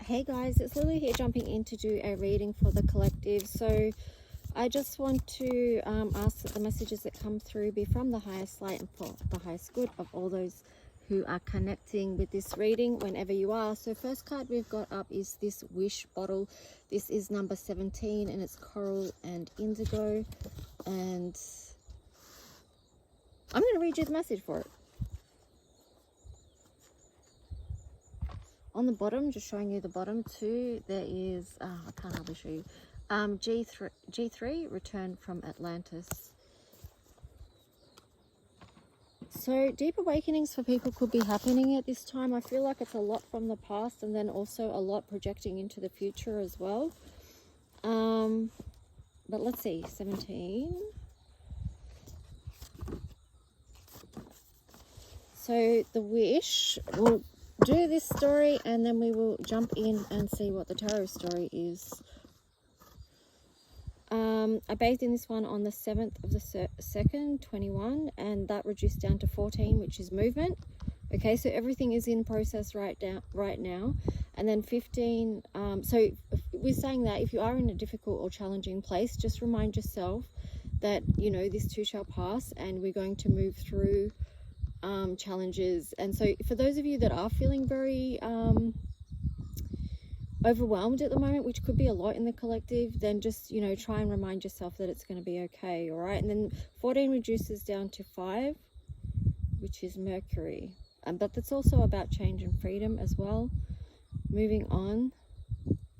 Hey guys, it's Lulu here, jumping in to do a reading for the collective. So I just want to ask that the messages that come through be from the highest light and for the highest good of all those who are connecting with this reading whenever you are. So first card we've got up is this wish bottle. This is number 17 and it's coral and indigo. And I'm going to read you the message for it. On the bottom, just showing you the bottom too, there is, I can't hardly show you, G3, return from Atlantis. So deep awakenings for people could be happening at this time. I feel like it's a lot from the past and then also a lot projecting into the future as well. But let's see, 17. So the wish, we'll do this story and then we will jump in and see what the tarot story is. I bathed in this one on the 7th of the 2nd, 21, and that reduced down to 14, which is movement. Okay, so everything is in process right now. And then 15, so we're saying that if you are in a difficult or challenging place, just remind yourself that, you know, this too shall pass and we're going to move through challenges. And so for those of you that are feeling very overwhelmed at the moment, which could be a lot in the collective, then just, you know, try and remind yourself that it's going to be okay. All right, and then 14 reduces down to 5, which is Mercury, but that's also about change and freedom as well. Moving on,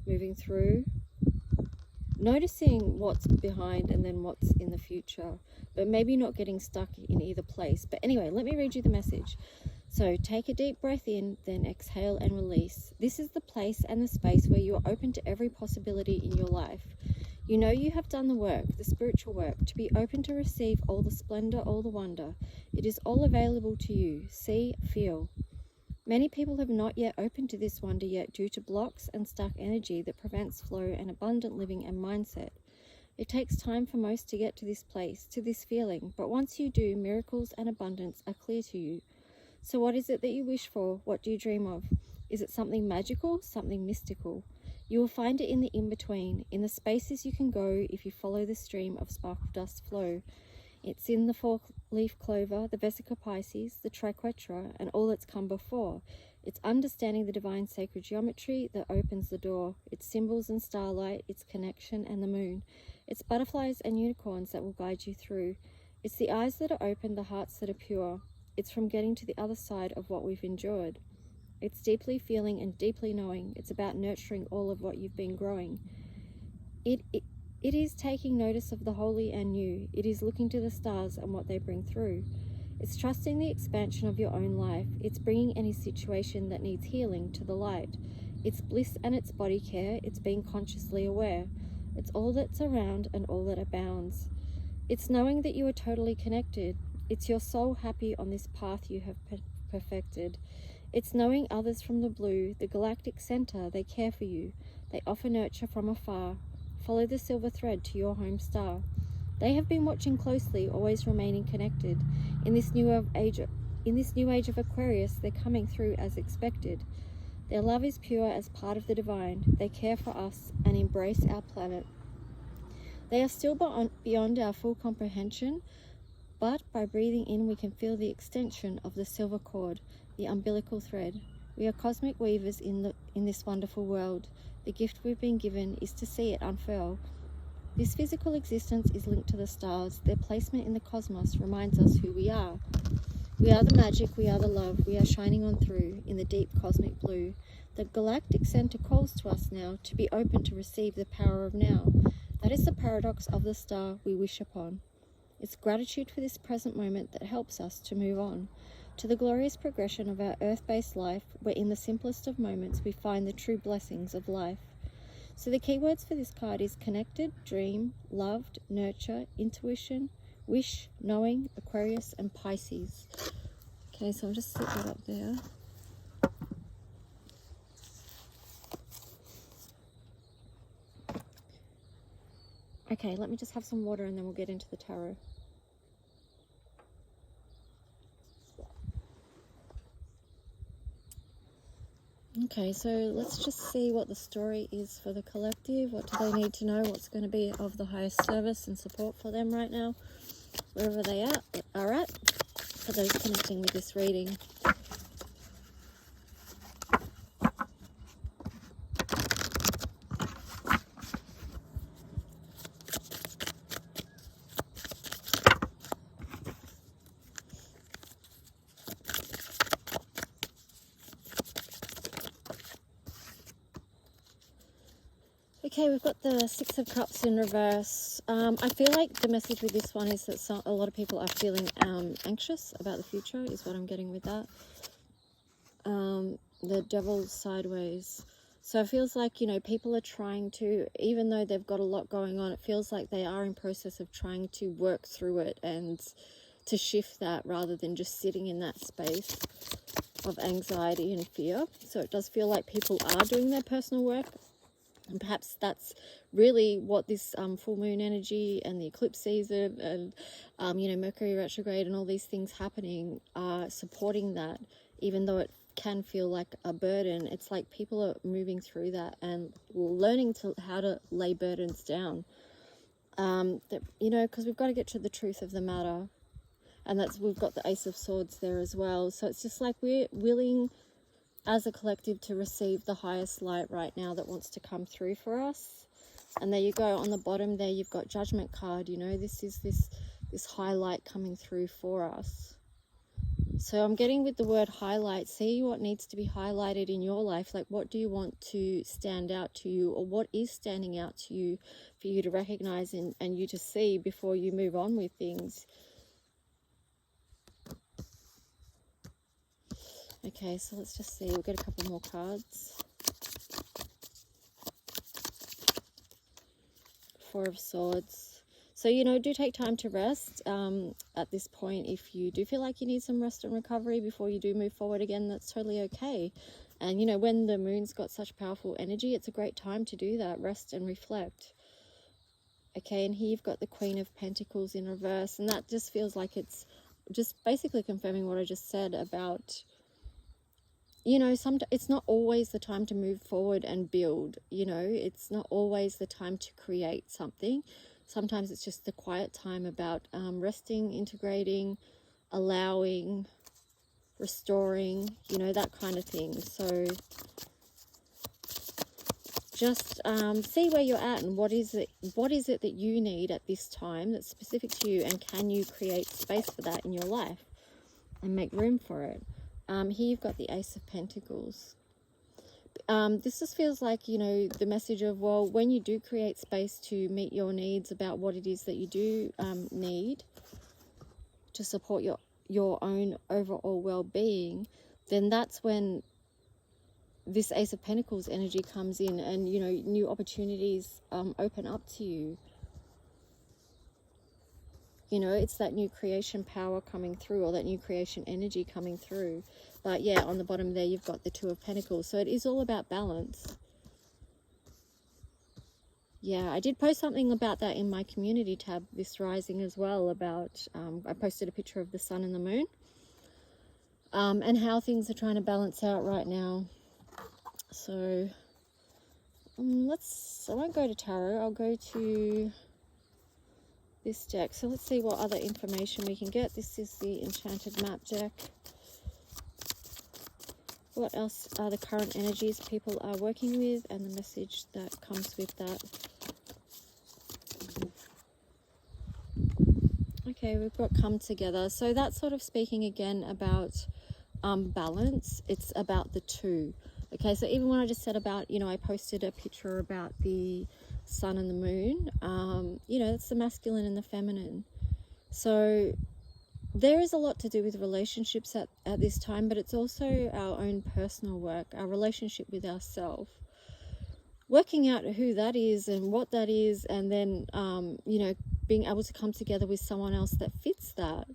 moving through, noticing what's behind and then what's in the future, but maybe not getting stuck in either place. But anyway, let me read you the message. So take a deep breath in, then exhale and release. This is the place and the space where you are open to every possibility in your life. You know you have done the work, the spiritual work, to be open to receive all the splendor, all the wonder. It is all available to you. See, feel. Many people have not yet opened to this wonder yet due to blocks and stuck energy that prevents flow and abundant living and mindset. It takes time for most to get to this place, to this feeling, but once you do, miracles and abundance are clear to you. So what is it that you wish for? What do you dream of? Is it something magical, something mystical? You will find it in the in-between, in the spaces you can go if you follow the stream of sparkle dust flow. It's in the four-leaf clover, the Vesica Pisces, the Triquetra, and all that's come before. It's understanding the divine sacred geometry that opens the door. It's symbols and starlight, it's connection and the moon. It's butterflies and unicorns that will guide you through. It's the eyes that are open, the hearts that are pure. It's from getting to the other side of what we've endured. It's deeply feeling and deeply knowing. It's about nurturing all of what you've been growing. It is taking notice of the holy and new. It is looking to the stars and what they bring through. It's trusting the expansion of your own life. It's bringing any situation that needs healing to the light. It's bliss and it's body care. It's being consciously aware. It's all that's around and all that abounds. It's knowing that you are totally connected. It's your soul happy on this path you have perfected. It's knowing others from the blue, the galactic center. They care for you. They offer nurture from afar. Follow the silver thread to your home star. They have been watching closely, always remaining connected. In this new age of Aquarius, they're coming through as expected. Their love is pure as part of the divine. They care for us and embrace our planet. They are still beyond our full comprehension, but by breathing in, we can feel the extension of the silver cord, the umbilical thread. We are cosmic weavers in this wonderful world. The gift we've been given is to see it unfurl. This physical existence is linked to the stars. Their placement in the cosmos reminds us who we are. We are the magic, we are the love, we are shining on through in the deep cosmic blue. The galactic center calls to us now to be open to receive the power of now. That is the paradox of the star we wish upon. It's gratitude for this present moment that helps us to move on to the glorious progression of our earth-based life, where in the simplest of moments we find the true blessings of life. So the keywords for this card is connected, dream, loved, nurture, intuition, wish, knowing, Aquarius, and Pisces. Okay, so I'll just set that up there. Okay, let me just have some water and then we'll get into the tarot. Okay, so let's just see what the story is for the collective. What do they need to know? What's going to be of the highest service and support for them right now, wherever they are at, for those connecting with this reading. Okay, we've got the Six of Cups in reverse. I feel like the message with this one is that a lot of people are feeling anxious about the future, is what I'm getting with that. The Devil sideways. So it feels like, you know, people are trying to, even though they've got a lot going on, it feels like they are in process of trying to work through it and to shift that rather than just sitting in that space of anxiety and fear. So it does feel like people are doing their personal work. And perhaps that's really what this full moon energy and the eclipse season and, you know, Mercury retrograde and all these things happening are supporting that, even though it can feel like a burden. It's like people are moving through that and learning how to lay burdens down. You know, because we've got to get to the truth of the matter. And we've got the Ace of Swords there as well. So it's just like we're willing as a collective to receive the highest light right now that wants to come through for us. And there you go, on the bottom there you've got Judgment card. You know, this is this highlight coming through for us. So I'm getting with the word highlight, see what needs to be highlighted in your life. Like, what do you want to stand out to you, or what is standing out to you for you to recognize and you to see before you move on with things. Okay, so let's just see. We'll get a couple more cards. Four of Swords. So, you know, do take time to rest at this point. If you do feel like you need some rest and recovery before you do move forward again, that's totally okay. And, you know, when the moon's got such powerful energy, it's a great time to do that. Rest and reflect. Okay, and here you've got the Queen of Pentacles in reverse. And that just feels like it's just basically confirming what I just said about, you know, it's not always the time to move forward and build. You know, it's not always the time to create something. Sometimes it's just the quiet time about resting, integrating, allowing, restoring, you know, that kind of thing. So just see where you're at and what is it that you need at this time that's specific to you, and can you create space for that in your life and make room for it. Here you've got the Ace of Pentacles. This just feels like, you know, the message of, well, when you do create space to meet your needs about what it is that you do need to support your own overall well-being, then that's when this Ace of Pentacles energy comes in and, you know, new opportunities open up to you. You know, it's that new creation power coming through, or that new creation energy coming through. But yeah, on the bottom there, you've got the Two of Pentacles. So it is all about balance. Yeah, I did post something about that in my community tab this rising as well, about, I posted a picture of the sun and the moon, and how things are trying to balance out right now. So I won't go to tarot, I'll go to this deck. So let's see what other information we can get. This is the Enchanted Map deck. What else are the current energies people are working with, and the message that comes with that. Okay, we've got Come Together. So that's sort of speaking again about balance. It's about the two. Okay, so even when I just said about, you know, I posted a picture about the sun and the moon, you know, it's the masculine and the feminine. So there is a lot to do with relationships at this time, but it's also our own personal work, our relationship with ourselves, working out who that is and what that is, and then, you know, being able to come together with someone else that fits that,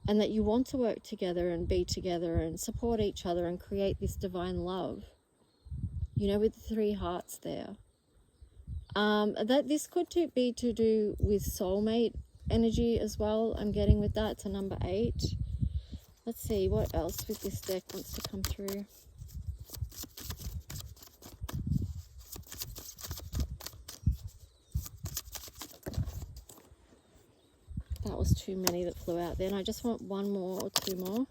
and that you want to work together and be together and support each other and create this divine love, you know, with the 3 hearts there. That this could be to do with soulmate energy as well. I'm getting with that to number 8. Let's see what else with this deck wants to come through. was too many that flew out there, and I just want one more or two more.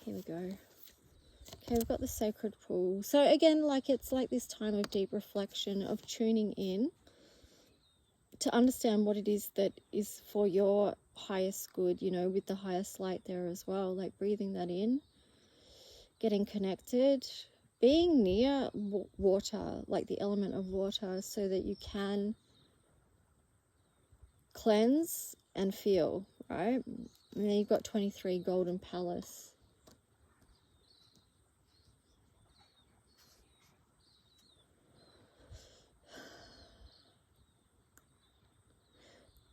Here we go. Okay, we've got the sacred pool. So again, like, it's like this time of deep reflection, of tuning in to understand what it is that is for your highest good, you know, with the highest light there as well. Like, breathing that in, getting connected, being near water, like the element of water, so that you can cleanse and feel, right? And then you've got 23, Golden Palace.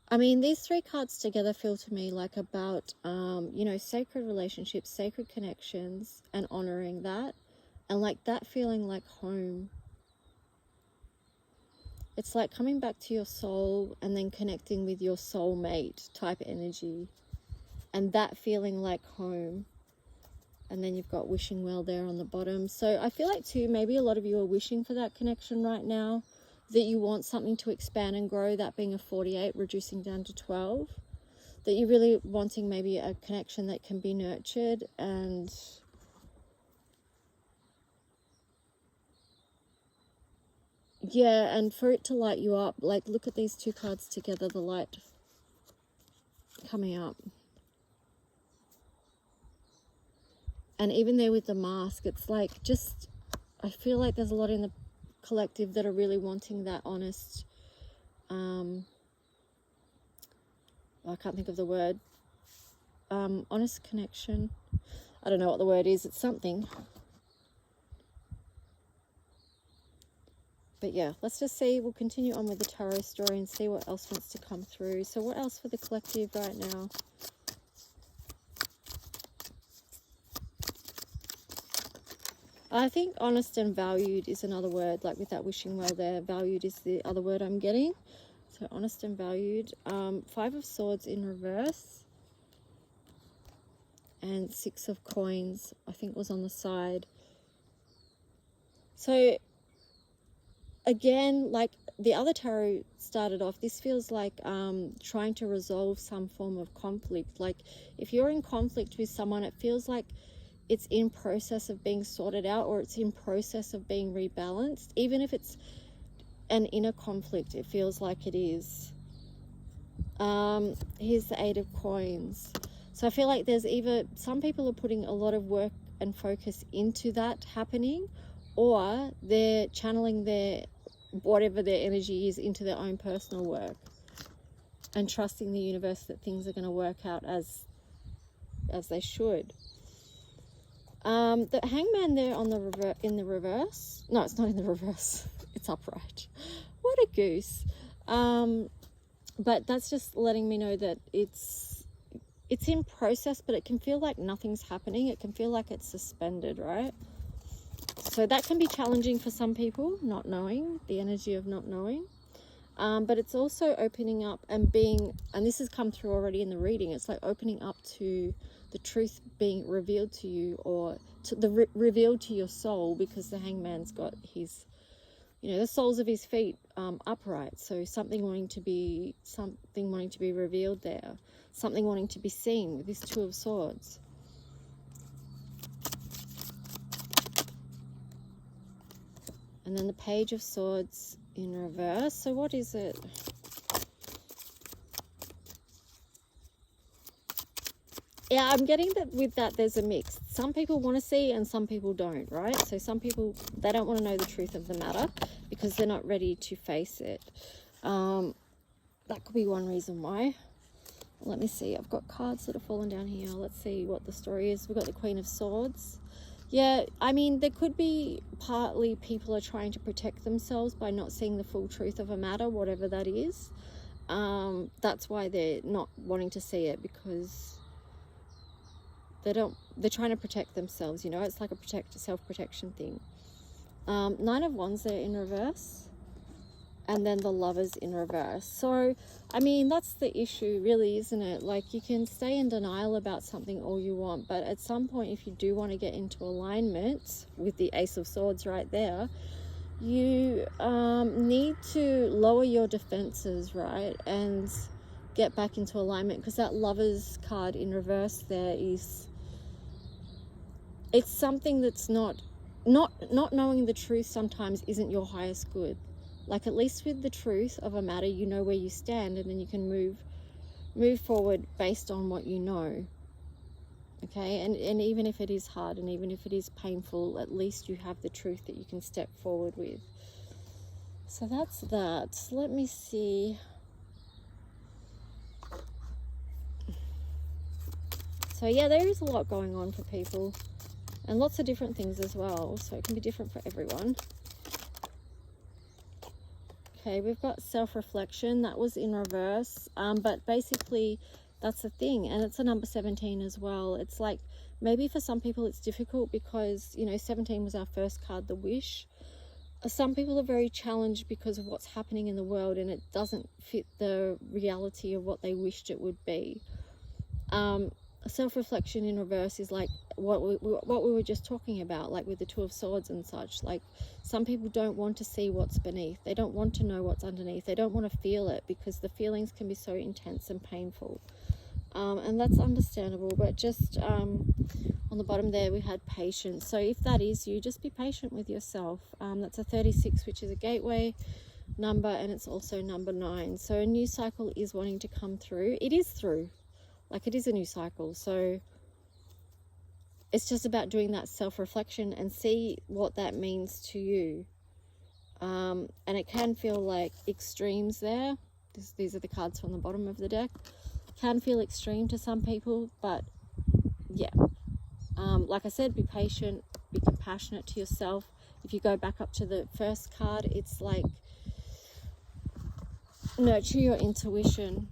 I mean, these three cards together feel to me like about, you know, sacred relationships, sacred connections, and honoring that. And like that feeling like home. It's like coming back to your soul and then connecting with your soulmate type energy. And that feeling like home. And then you've got wishing well there on the bottom. So I feel like too, maybe a lot of you are wishing for that connection right now. That you want something to expand and grow, that being a 48, reducing down to 12. That you're really wanting maybe a connection that can be nurtured, and yeah, and for it to light you up. Like, look at these two cards together, the light coming up. And even there with the mask, it's like, just, I feel like there's a lot in the collective that are really wanting that honest, I can't think of the word, honest connection. I don't know what the word is, it's something. But yeah, let's just see, we'll continue on with the tarot story and see what else wants to come through. So what else for the collective right now? I think honest and valued is another word, like with that wishing well there. Valued is the other word I'm getting. So honest and valued. 5 of Swords in reverse. And 6 of Coins, I think, was on the side. So again, like the other tarot started off, this feels like trying to resolve some form of conflict. Like if you're in conflict with someone, it feels like it's in process of being sorted out, or it's in process of being rebalanced. Even if it's an inner conflict, it feels like it is. Here's the 8 of Coins. So I feel like there's either, some people are putting a lot of work and focus into that happening, or they're channeling their, whatever their energy is, into their own personal work and trusting the universe that things are going to work out as they should. The Hangman there on the in the reverse. No, it's not in the reverse. It's upright. What a goose. But that's just letting me know that it's in process, but it can feel like nothing's happening. It can feel like it's suspended, right? So that can be challenging for some people, not knowing, the energy of not knowing. But it's also opening up and being, and this has come through already in the reading, it's like opening up to the truth being revealed to you, or to the revealed to your soul, because the Hangman's got his, you know, the soles of his feet upright. So something wanting to be revealed there, something wanting to be seen with this 2 of Swords. And then the Page of Swords in reverse. So what is it? Yeah, I'm getting that with that there's a mix. Some people want to see and some people don't, right? So some people, they don't want to know the truth of the matter because they're not ready to face it. That could be one reason why. Let me see. I've got cards that have fallen down here. Let's see what the story is. We've got the Queen of Swords. Yeah, I mean, there could be partly people are trying to protect themselves by not seeing the full truth of a matter, whatever that is. That's why they're not wanting to see it, because they're trying to protect themselves, you know. It's like a self-protection thing. 9 of Wands there in reverse, and then the Lovers in reverse. So I mean, that's the issue really, isn't it? Like, you can stay in denial about something all you want, but at some point, if you do want to get into alignment with the Ace of Swords right there, you need to lower your defenses, right? And get back into alignment, because that Lovers card in reverse there is, it's something that's not knowing the truth sometimes isn't your highest good. Like, at least with the truth of a matter, you know where you stand, and then you can move forward based on what you know. Okay, and even if it is hard, and even if it is painful, at least you have the truth that you can step forward with. So that's that. Let me see. So yeah, there is a lot going on for people, and lots of different things as well, so it can be different for everyone. Okay, we've got self-reflection. That was in reverse, but basically that's the thing, and it's a number 17 as well. It's like, maybe for some people it's difficult because, you know, 17 was our first card, the wish. Some people are very challenged because of what's happening in the world, and it doesn't fit the reality of what they wished it would be. Self-reflection in reverse is like what we were just talking about, like with the Two of Swords and such. Like, some people don't want to see what's beneath. They don't want to know what's underneath. They don't want to feel it, because the feelings can be so intense and painful. And that's understandable. But just on the bottom there, we had patience. So if that is you, just be patient with yourself. That's a 36, which is a gateway number, and it's also number 9. So a new cycle is wanting to come through. It is through. Like, it is a new cycle. So it's just about doing that self-reflection and see what that means to you. And it can feel like extremes there. These are the cards from the bottom of the deck. Can feel extreme to some people, but yeah. Like I said, be patient, be compassionate to yourself. If you go back up to the first card, it's like, nurture your intuition.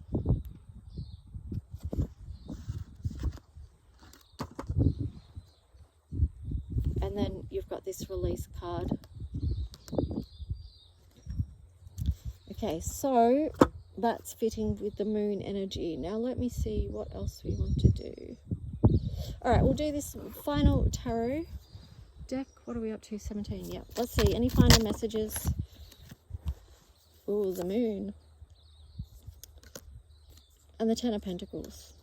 And then you've got this release card. Okay, so that's fitting with the moon energy. Now let me see what else we want to do. All right, we'll do this final tarot deck. What are we up to? 17. Yeah. Let's see. Any final messages? Oh, the moon. And the 10 of Pentacles.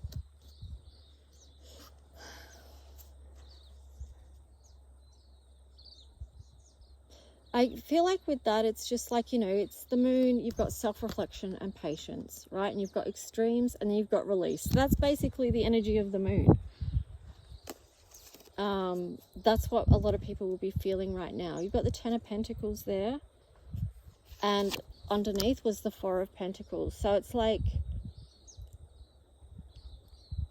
I feel like with that, it's just like, you know, it's the moon, you've got self-reflection and patience, right? And you've got extremes, and then you've got release. So that's basically the energy of the moon. That's what a lot of people will be feeling right now. You've got the 10 of Pentacles there, and underneath was the 4 of Pentacles. So it's like,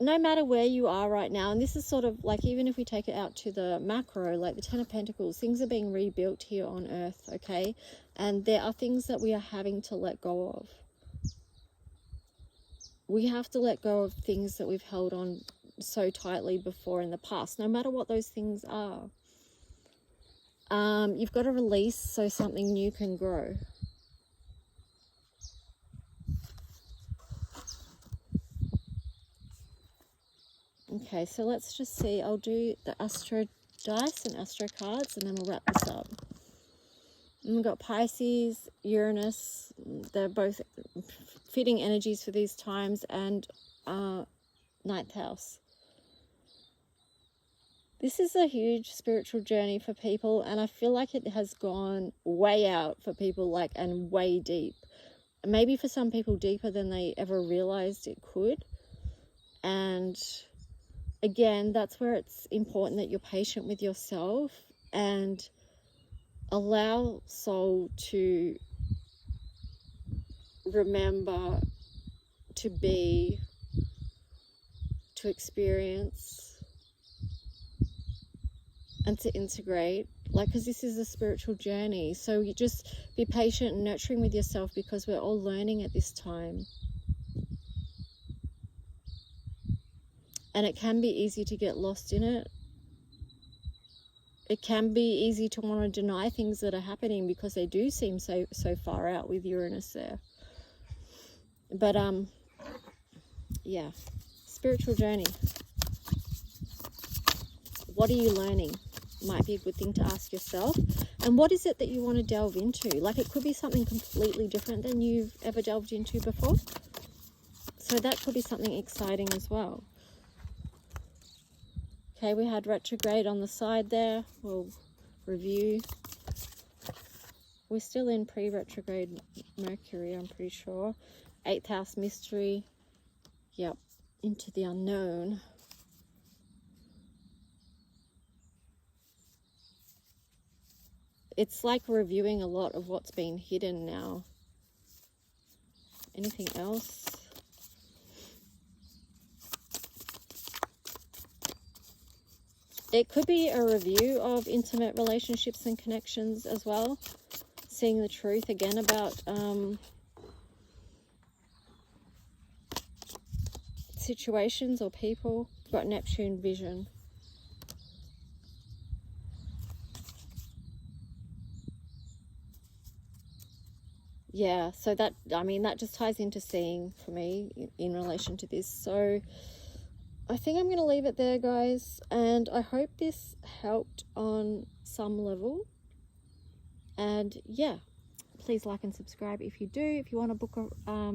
no matter where you are right now, and this is sort of like, even if we take it out to the macro, like the 10 of Pentacles, things are being rebuilt here on earth, okay? And there are things that we are having to let go of. We have to let go of things that we've held on so tightly before in the past, no matter what those things are. You've got to release so something new can grow. Okay, so let's just see. I'll do the Astro dice and Astro cards, and then we'll wrap this up. And we've got Pisces, Uranus. They're both fitting energies for these times, and 9th house. This is a huge spiritual journey for people, and I feel like it has gone way out for people, like, and way deep. Maybe for some people deeper than they ever realized it could. And again, that's where it's important that you're patient with yourself and allow soul to remember, to be, to experience, and to integrate, like, because this is a spiritual journey. So you just be patient and nurturing with yourself, because we're all learning at this time. And it can be easy to get lost in it. It can be easy to want to deny things that are happening because they do seem so far out with Uranus there. But yeah, spiritual journey. What are you learning? Might be a good thing to ask yourself. And what is it that you want to delve into? Like, it could be something completely different than you've ever delved into before. So that could be something exciting as well. Okay, we had retrograde on the side there. We'll review. We're still in pre-retrograde Mercury, I'm pretty sure. 8th house mystery. Yep, into the unknown. It's like reviewing a lot of what's been hidden now. Anything else? It could be a review of intimate relationships and connections as well. Seeing the truth again about situations or people. Got Neptune vision. Yeah, so that, I mean, that just ties into seeing for me in relation to this. So I think I'm going to leave it there, guys. And I hope this helped on some level. And yeah, please like and subscribe if you do. If you want to book a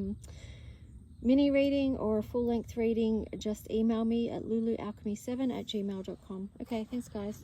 mini reading or a full-length reading, just email me at lulualchemy7@gmail.com. Okay, thanks, guys.